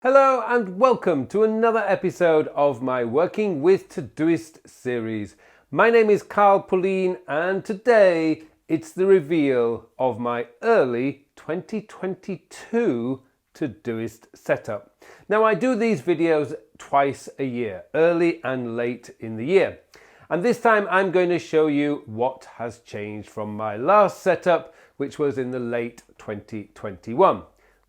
Hello and welcome to another episode of my Working with Todoist series. My name is Pullein and today it's the reveal of my early 2022 Todoist setup. Now I do these videos twice a year, early and late in the year. And this time I'm going to show you what has changed from my last setup, which was in the late 2021.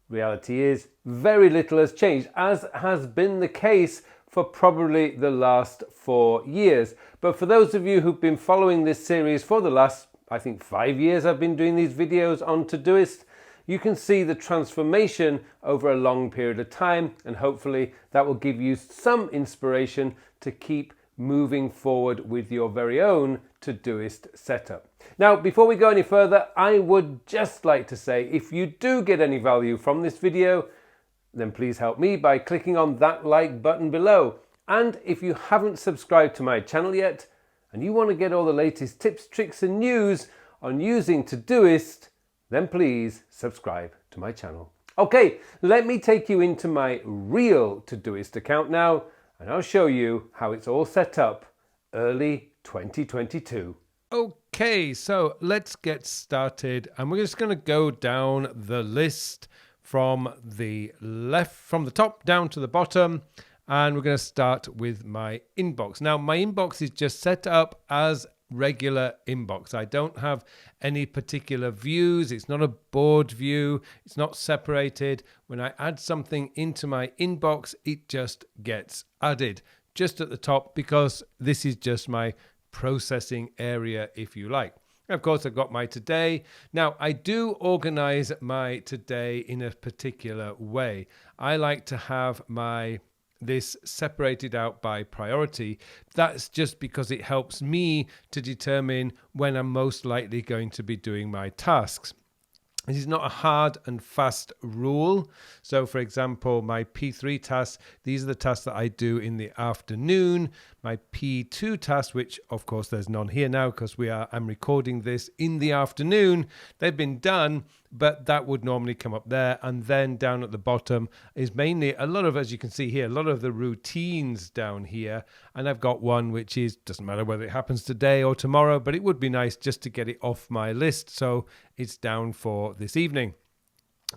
Reality is, very little has changed, as has been the case for probably the last 4 years. But for those of you who've been following this series for the last, I think 5 years I've been doing these videos on Todoist, you can see the transformation over a long period of time, and hopefully that will give you some inspiration to keep moving forward with your very own Todoist setup. Now, before we go any further, I would just like to say, if you do get any value from this video, then please help me by clicking on that like button below. And if you haven't subscribed to my channel yet, and you want to get all the latest tips, tricks and news on using Todoist, then please subscribe to my channel. Okay, let me take you into my real Todoist account now, and I'll show you how it's all set up early 2022. Okay, so let's get started, and we're just going to go down the list from the top down to the bottom, and we're going to start with my inbox. Now, my inbox is just set up as regular inbox. I don't have any particular views. It's not a board view. It's not separated. When I add something into my inbox, it just gets added just at the top, because this is just my processing area, if you like. Of course, I've got my today. Now, I do organize my today in a particular way. I like to have this separated out by priority. That's just because it helps me to determine when I'm most likely going to be doing my tasks. This is not a hard and fast rule. So, for example, my P3 tasks, these are the tasks that I do in the afternoon. My P2 tasks, which of course there's none here now because I'm recording this in the afternoon. They've been done, but that would normally come up there. And then down at the bottom is mainly a lot of, as you can see here, a lot of the routines down here. And I've got one which doesn't matter whether it happens today or tomorrow, but it would be nice just to get it off my list. So it's down for this evening.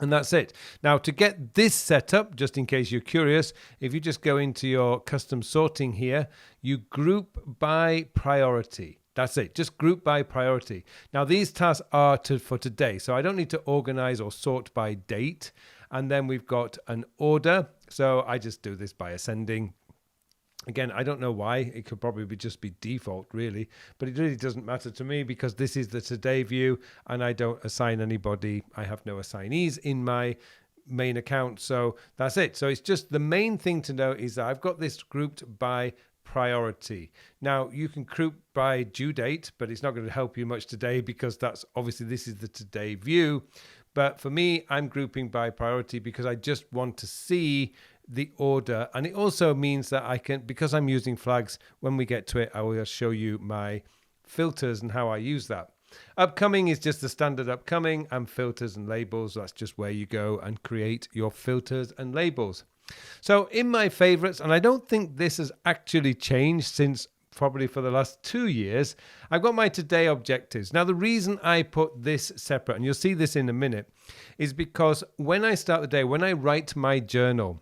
And that's it. Now, to get this set up, just in case you're curious, if you just go into your custom sorting here, you group by priority. That's it. Just group by priority. Now, these tasks are for today, so I don't need to organize or sort by date. And then we've got an order. So I just do this by ascending. Again, I don't know why. It could probably just be default, really. But it really doesn't matter to me because this is the today view and I don't assign anybody. I have no assignees in my main account. So that's it. So it's just the main thing to know is that I've got this grouped by priority. Now, you can group by due date, but it's not going to help you much today because this is the today view. But for me, I'm grouping by priority because I just want to see the order. And it also means that I can, because I'm using flags, when we get to it, I will show you my filters and how I use that. Upcoming is just the standard upcoming, and filters and labels. That's just where you go and create your filters and labels. So in my favorites, and I don't think this has actually changed since probably for the last 2 years, I've got my today objectives. Now, the reason I put this separate, and you'll see this in a minute, is because when I start the day, when I write my journal,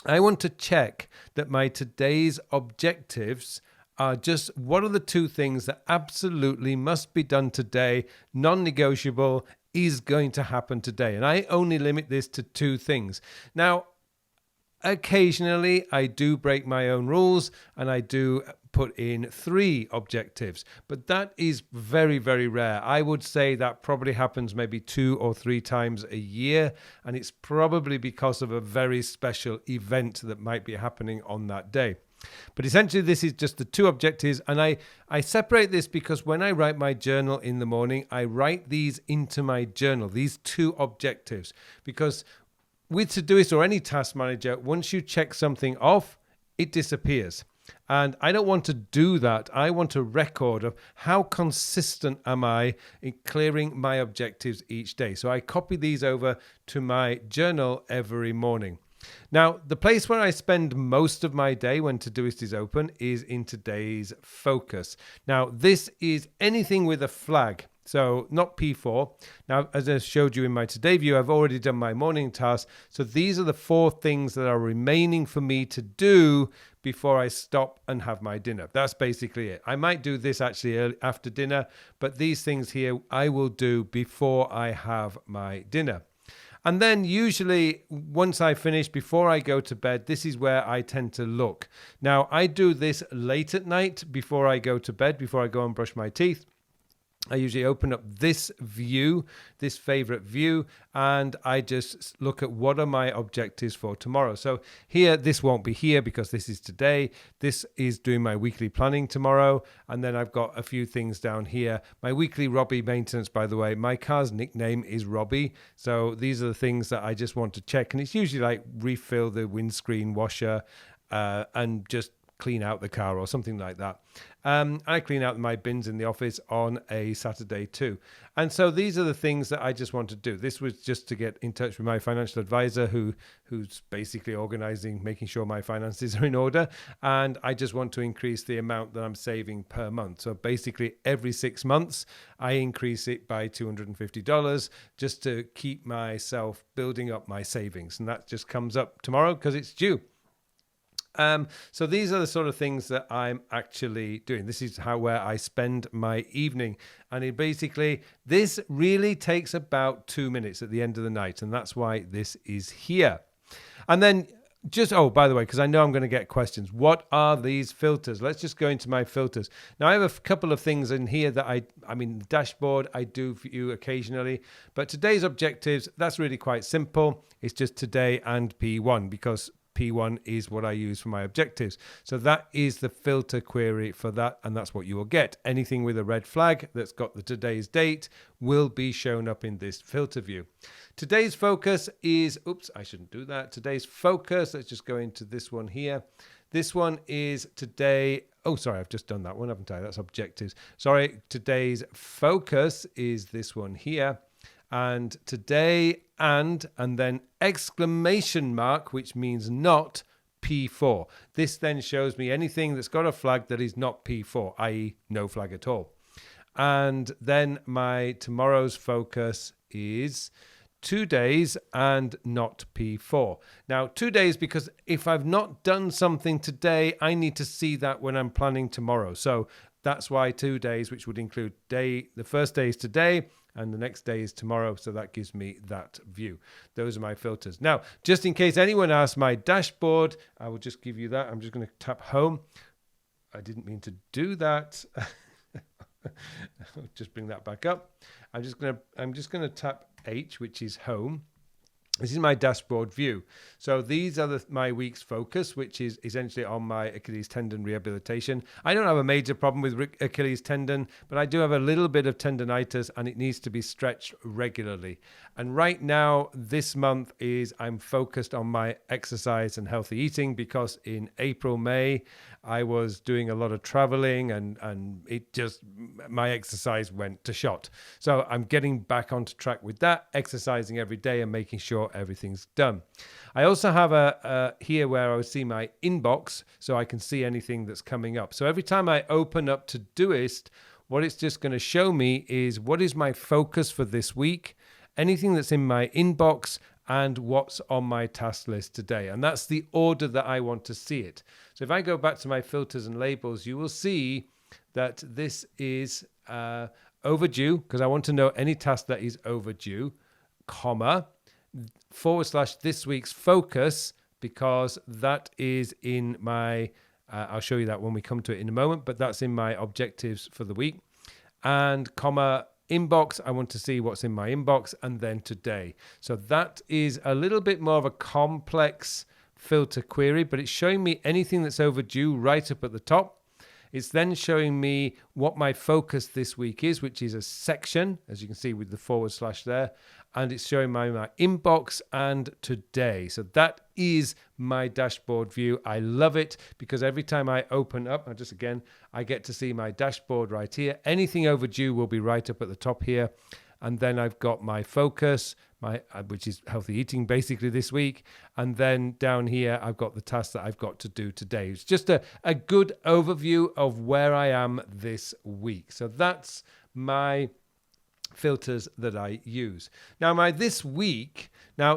I want to check that my today's objectives are just what are the 2 things that absolutely must be done today, non-negotiable, is going to happen today. And I only limit this to 2 things. Now, occasionally I do break my own rules and I do put in 3 objectives, but that is very, very rare. I would say that probably happens maybe 2 or 3 times a year, and it's probably because of a very special event that might be happening on that day. But essentially, this is just the 2 objectives, and I separate this because when I write my journal in the morning, I write these into my journal, these 2 objectives, because with Todoist or any task manager, once you check something off, it disappears. And I don't want to do that. I want a record of how consistent am I in clearing my objectives each day. So I copy these over to my journal every morning. Now, the place where I spend most of my day when Todoist is open is in today's focus. Now, this is anything with a flag. So not P4. Now, as I showed you in my today view, I've already done my morning task. So these are the 4 things that are remaining for me to do before I stop and have my dinner. That's basically it. I might do this actually early after dinner, but these things here I will do before I have my dinner. And then usually once I finish, before I go to bed, this is where I tend to look. Now, I do this late at night before I go to bed, before I go and brush my teeth. I usually open up this view, this favorite view, and I just look at what are my objectives for tomorrow. So here, this won't be here because this is today. This is doing my weekly planning tomorrow. And then I've got a few things down here. My weekly Robbie maintenance, by the way, my car's nickname is Robbie. So these are the things that I just want to check. And it's usually like refill the windscreen washer and just clean out the car or something like that. I clean out my bins in the office on a Saturday too. And so these are the things that I just want to do. This was just to get in touch with my financial advisor who's basically organizing, making sure my finances are in order. And I just want to increase the amount that I'm saving per month. So basically every 6 months, I increase it by $250 just to keep myself building up my savings. And that just comes up tomorrow because it's due. So these are the sort of things that I'm actually doing. This is where I spend my evening. And this really takes about 2 minutes at the end of the night. And that's why this is here. And then by the way, because I know I'm going to get questions. What are these filters? Let's just go into my filters. Now, I have a couple of things in here that the dashboard I do view occasionally. But today's objectives, that's really quite simple. It's just today and P1 because P1 is what I use for my objectives. So that is the filter query for that, and that's what you will get. Anything with a red flag that's got the today's date will be shown up in this filter view. Today's focus is, I shouldn't do that. Today's focus, let's just go into this one here. This one is today. I've just done that one, haven't I? That's objectives. Sorry, today's focus is this one here. And today and then exclamation mark, which means not P4. This then shows me anything that's got a flag that is not P4, i.e. no flag at all. And then my tomorrow's focus is 2 days and not P4. Now, 2 days, because if I've not done something today, I need to see that when I'm planning tomorrow. So that's why 2 days, which would include the first day is today, and the next day is tomorrow, so that gives me that view. Those are my filters. Now, just in case anyone asks my dashboard, I will just give you that. I'm just going to tap home. I didn't mean to do that. I'll just bring that back up. I'm just going to tap H, which is home. This is my dashboard view. So these are my week's focus, which is essentially on my Achilles tendon rehabilitation. I don't have a major problem with Achilles tendon, but I do have a little bit of tendonitis and it needs to be stretched regularly. And right now, this month I'm focused on my exercise and healthy eating because in April, May, I was doing a lot of traveling and my exercise went to shot. So I'm getting back onto track with that, exercising every day and making sure everything's done. I also have a here where I will see my inbox so I can see anything that's coming up. So every time I open up Todoist, what it's just going to show me is what is my focus for this week, anything that's in my inbox, and what's on my task list today. And that's the order that I want to see it. So if I go back to my filters and labels, you will see that this is overdue, because I want to know any task that is overdue, comma, / this week's focus, because that is in my, I'll show you that when we come to it in a moment, but that's in my objectives for the week, and comma, inbox, I want to see what's in my inbox, and then today. So that is a little bit more of a complex filter query, but it's showing me anything that's overdue right up at the top. It's then showing me what my focus this week is, which is a section, as you can see with the / there, and it's showing my inbox and today. So that is my dashboard view. I love it because every time I open up, I get to see my dashboard right here. Anything overdue will be right up at the top here. and then I've got my focus, which is healthy eating basically this week, and then down here I've got the tasks that I've got to do today. It's just a good overview of where I am this week. So that's my filters that I use. Now this week,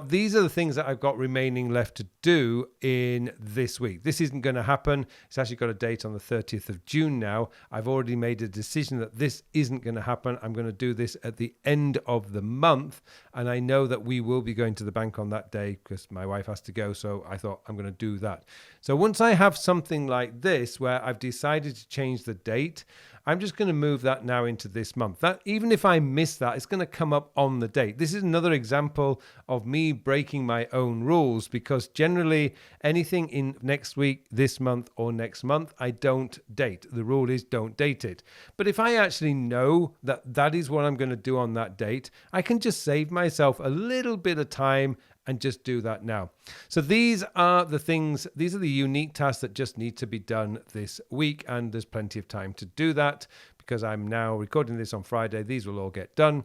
these are the things that I've got remaining left to do in this week. This isn't going to happen. It's actually got a date on the 30th of June now. I've already made a decision that this isn't going to happen. I'm going to do this at the end of the month, and I know that we will be going to the bank on that day because my wife has to go, so I thought I'm going to do that. So once I have something like this where I've decided to change the date, I'm just going to move that now into this month. That even if I miss that, it's going to come up on the date. This is another example of me breaking my own rules, because generally anything in next week, this month, or next month, I don't date. The rule is don't date it. But if I actually know that that is what I'm going to do on that date, I can just save myself a little bit of time and just do that now. So these are the things, these are the unique tasks that just need to be done this week, and there's plenty of time to do that because I'm now recording this on Friday. These will all get done.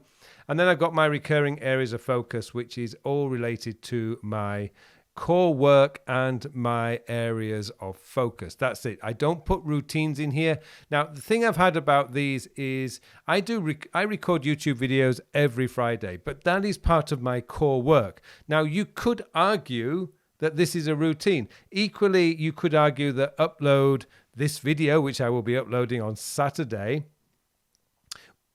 And then I've got my recurring areas of focus, which is all related to my core work and my areas of focus. That's it. I don't put routines in here. Now, the thing I've had about these is I record YouTube videos every Friday, but that is part of my core work. Now, you could argue that this is a routine. Equally, you could argue that upload this video, which I will be uploading on Saturday,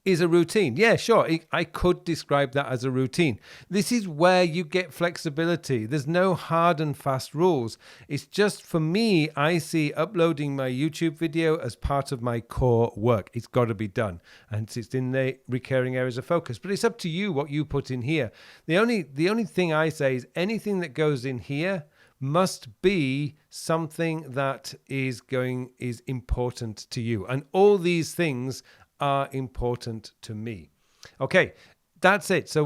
is a routine. Yeah, sure. I could describe that as a routine. This is where you get flexibility. There's no hard and fast rules. It's just, for me, I see uploading my YouTube video as part of my core work. It's got to be done. And it's in the recurring areas of focus. But it's up to you what you put in here. The only thing I say is anything that goes in here must be something that is important to you. And all these things are important to me. Okay, that's it. So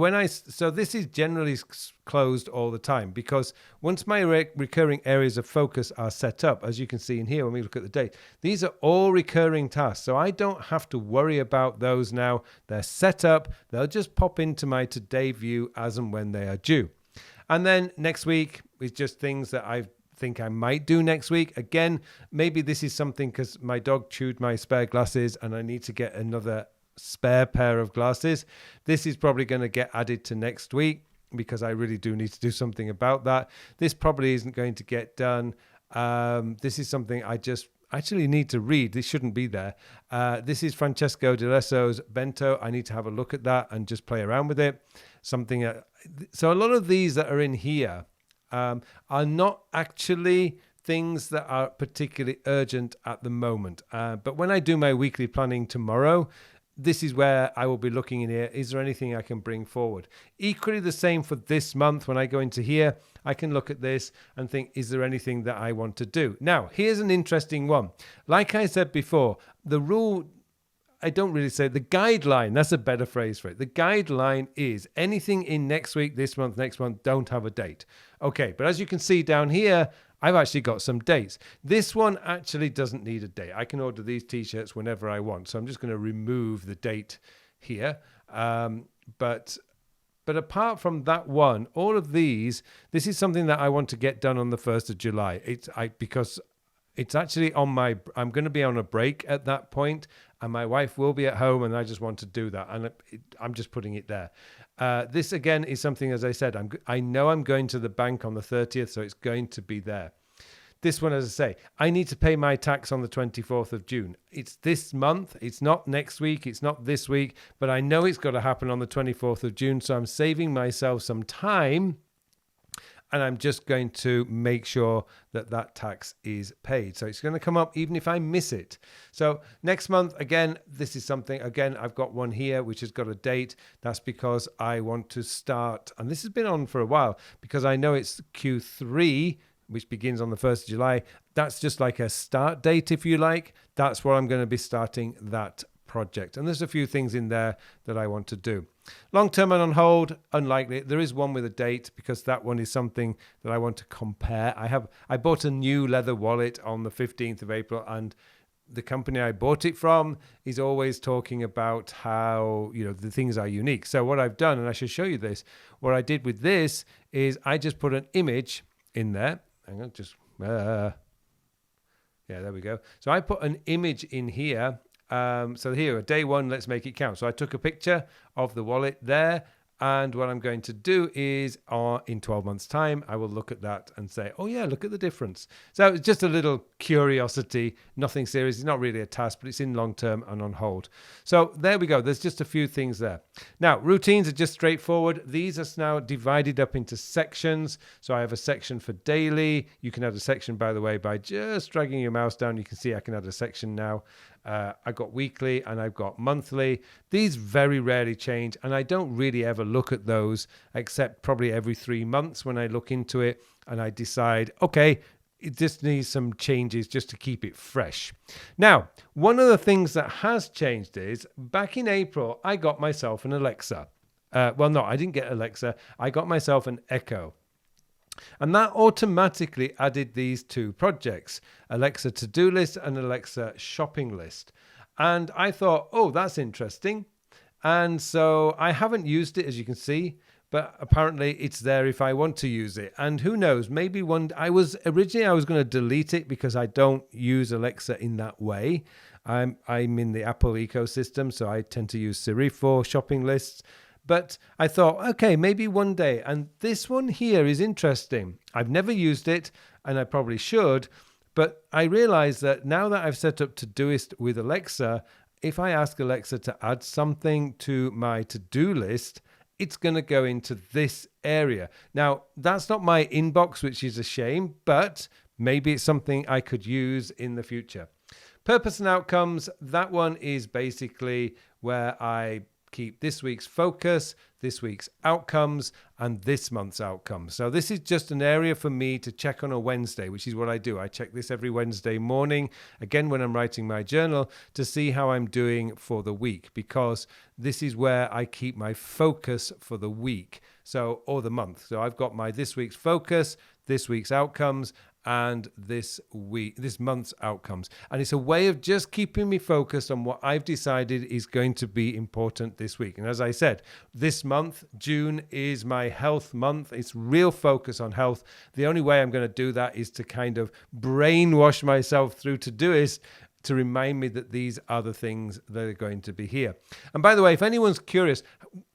this is generally closed all the time, because once my recurring areas of focus are set up, as you can see in here when we look at the date, these are all recurring tasks. So I don't have to worry about those now. They're set up. They'll just pop into my today view as and when they are due. And then next week is just things that I think I might do next week. Again, maybe this is something because my dog chewed my spare glasses and I need to get another spare pair of glasses. This is probably going to get added to next week because I really do need to do something about that. This probably isn't going to get done. This is something I just actually need to read. This shouldn't be there. This is Francesco Di Lesso's bento. I need to have a look at that and just play around with it. So a lot of these that are in here are not actually things that are particularly urgent at the moment. But when I do my weekly planning tomorrow, this is where I will be looking in here. Is there anything I can bring forward? Equally the same for this month. When I go into here, I can look at this and think, is there anything that I want to do? Now, here's an interesting one. Like I said before, the rule, I don't really say the guideline. That's a better phrase for it. The guideline is anything in next week, this month, next month, don't have a date. Okay, but as you can see down here, I've actually got some dates. This one actually doesn't need a date. I can order these t-shirts whenever I want. So I'm just going to remove the date here. But apart from that one, all of these, this is something that I want to get done on the 1st of July. Because it's actually I'm going to be on a break at that point, and my wife will be at home, and I just want to do that. And I'm just putting it there. This, again, is something, as I said, I know I'm going to the bank on the 30th, so it's going to be there. This one, as I say, I need to pay my tax on the 24th of June. It's this month. It's not next week. It's not this week. But I know it's got to happen on the 24th of June, so I'm saving myself some time. And I'm just going to make sure that that tax is paid. So it's going to come up even if I miss it. So next month, again, this is something, again, I've got one here which has got a date. That's because I want to start, and this has been on for a while, because I know it's Q3, which begins on the 1st of July. That's just like a start date, if you like. That's where I'm going to be starting that project. And there's a few things in there that I want to do. Long term and on hold, unlikely. There is one with a date because that one is something that I want to compare. I bought a new leather wallet on the 15th of April, and the company I bought it from is always talking about how, the things are unique. So what I've done, and I should show you this, what I did with this is I just put an image in there. Hang on, there we go. So I put an image in here. So here, day one, let's make it count. So I took a picture of the wallet there. And what I'm going to do is in 12 months' time, I will look at that and say, oh, yeah, look at the difference. So it's just a little curiosity, nothing serious. It's not really a task, but it's in long term and on hold. So there we go. There's just a few things there. Now, routines are just straightforward. These are now divided up into sections. So I have a section for daily. You can add a section, by the way, by just dragging your mouse down. You can see I can add a section now. I've got weekly and I've got monthly. These very rarely change, and I don't really ever look at those except probably every 3 months when I look into it and I decide, okay, it just needs some changes just to keep it fresh. Now, one of the things that has changed is back in April, I got myself an Alexa. No, I didn't get Alexa. I got myself an Echo. And that automatically added these two projects, Alexa to-do list and Alexa shopping list. And I thought, oh, that's interesting. And so I haven't used it, as you can see, but apparently it's there if I want to use it. And who knows, maybe I was going to delete it because I don't use Alexa in that way. I'm in the Apple ecosystem, so I tend to use Siri for shopping lists. But I thought, okay, maybe one day. And this one here is interesting. I've never used it, and I probably should. But I realized that now that I've set up Todoist with Alexa, if I ask Alexa to add something to my to-do list, it's going to go into this area. Now, that's not my inbox, which is a shame, but maybe it's something I could use in the future. Purpose and outcomes, that one is basically where I keep this week's focus, this week's outcomes, and this month's outcomes. So this is just an area for me to check on a Wednesday, which is what I do. I check this every Wednesday morning, again, when I'm writing my journal, to see how I'm doing for the week, because this is where I keep my focus for the week, or the month. So I've got my this week's focus, this week's outcomes, and this month's outcomes. And it's a way of just keeping me focused on what I've decided is going to be important this week. And as I said, this month, June, is my health month. It's real focus on health. The only way I'm going to do that is to kind of brainwash myself through Todoist to remind me that these are the things that are going to be here. And by the way, if anyone's curious,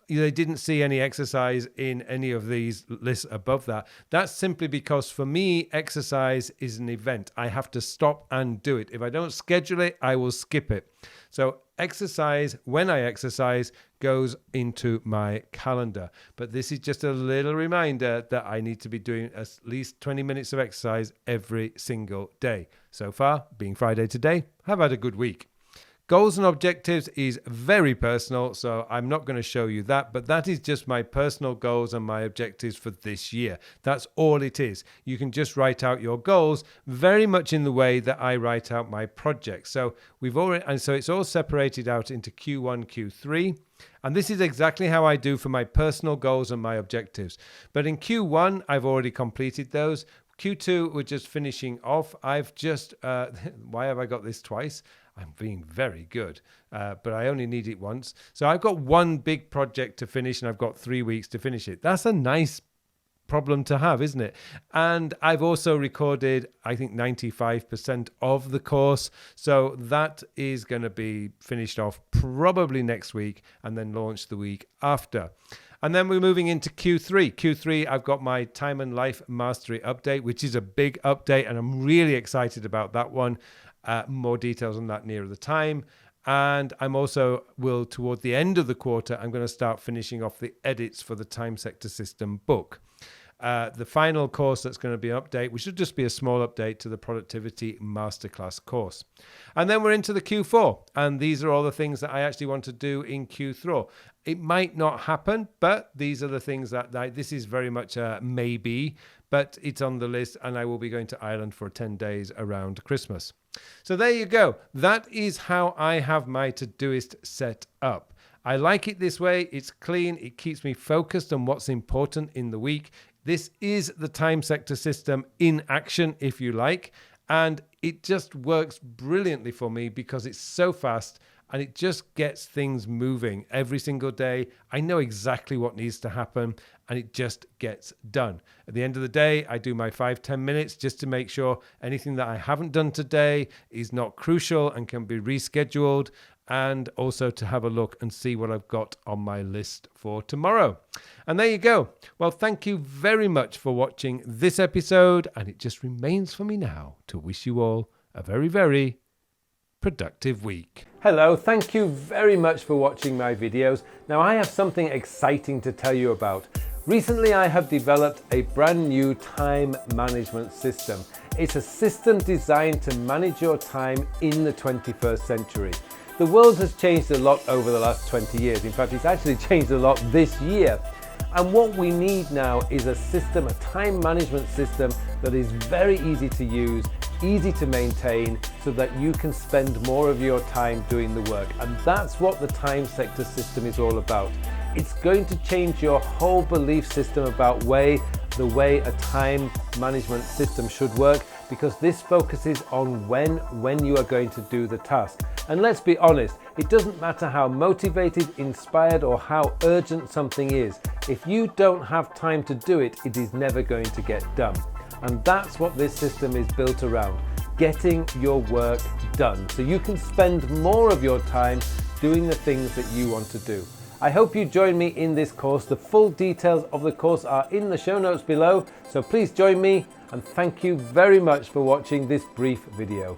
they didn't see any exercise in any of these lists above that. That's simply because for me, exercise is an event. I have to stop and do it. If I don't schedule it, I will skip it. So exercise, when I exercise, goes into my calendar. But this is just a little reminder that I need to be doing at least 20 minutes of exercise every single day. So far, being Friday today, I've had a good week. Goals and objectives is very personal, so I'm not going to show you that, but that is just my personal goals and my objectives for this year. That's all it is. You can just write out your goals very much in the way that I write out my projects. So it's all separated out into Q1, Q3. And this is exactly how I do for my personal goals and my objectives. But in Q1, I've already completed those. Q2, we're just finishing off. Why have I got this twice? I'm being very good, but I only need it once. So I've got one big project to finish and I've got 3 weeks to finish it. That's a nice problem to have, isn't it? And I've also recorded, I think, 95% of the course. So that is going to be finished off probably next week and then launched the week after. And then we're moving into Q3. Q3, I've got my Time and Life Mastery update, which is a big update, and I'm really excited about that one. More details on that nearer the time. And I'm also, toward the end of the quarter, I'm going to start finishing off the edits for the Time Sector System book. The final course that's going to be an update, which should just be a small update to the Productivity Masterclass course. And then we're into the Q4. And these are all the things that I actually want to do in Q4. It might not happen, but these are the things this is very much a maybe, but it's on the list, and I will be going to Ireland for 10 days around Christmas. So there you go. That is how I have my Todoist set up. I like it this way. It's clean. It keeps me focused on what's important in the week. This is the Time Sector System in action, if you like. And it just works brilliantly for me because it's so fast and it just gets things moving every single day. I know exactly what needs to happen and it just gets done. At the end of the day, I do my 5-10 minutes just to make sure anything that I haven't done today is not crucial and can be rescheduled, and also to have a look and see what I've got on my list for tomorrow. And there you go. Well, thank you very much for watching this episode, and it just remains for me now to wish you all a very, very productive week. Hello, thank you very much for watching my videos. Now I have something exciting to tell you about. Recently I have developed a brand new time management system. It's a system designed to manage your time in the 21st century. The world has changed a lot over the last 20 years. In fact, it's actually changed a lot this year. And what we need now is a system, a time management system that is very easy to use, easy to maintain, so that you can spend more of your time doing the work. And that's what the time sector system is all about. It's going to change your whole belief system about the way a time management system should work, because this focuses on when you are going to do the task. And let's be honest, it doesn't matter how motivated, inspired, or how urgent something is. If you don't have time to do it, it is never going to get done. And that's what this system is built around, getting your work done, so you can spend more of your time doing the things that you want to do. I hope you join me in this course. The full details of the course are in the show notes below, so please join me, and thank you very much for watching this brief video.